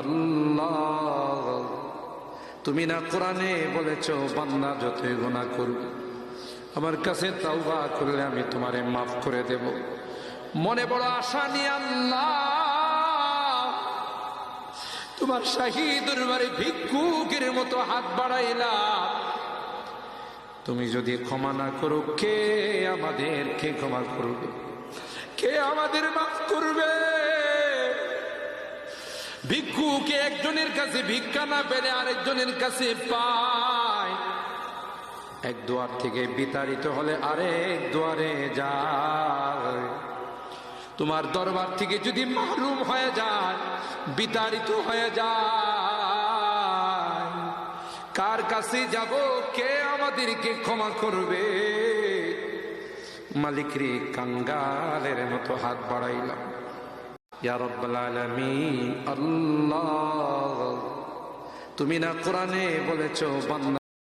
আল্লাহ, তুমি না কোরআনে বলেছো বান্দা যতই গুনাহ করবে আমার কাছে তাওবা করলে আমি তোমারে মাফ করে দেব। মনে বড় আশা নিয়ে আল্লাহ তোমার শাহী দরবারে ভিক্ষুকের মতো হাত বাড়াইলাম। তুমি যদি ক্ষমা না করো কে আমাদেরকে ক্ষমা করবে? কে আমাদের মাফ করবে? ভিক্ষুকে একজনের কাছে ভিক্ষা না পেলে আরেকজনের কাছে পায়। এক দুয়ার থেকে বিতাড়িত হলে আরেক দুয়ারে যায়। তোমার দরবার থেকে যদি মাহরুম হয়ে যায়, বিতাড়িত হয়ে যায়, কার কাছে যাব? কে আমাদেরকে ক্ষমা করবে? মালিক রে, কাঙ্গালের মতো হাত বাড়াইলাম। ইয়া রাব্বাল আলামিন, আল্লাহ, তুমি না কোরআনে বলেছো বান্দা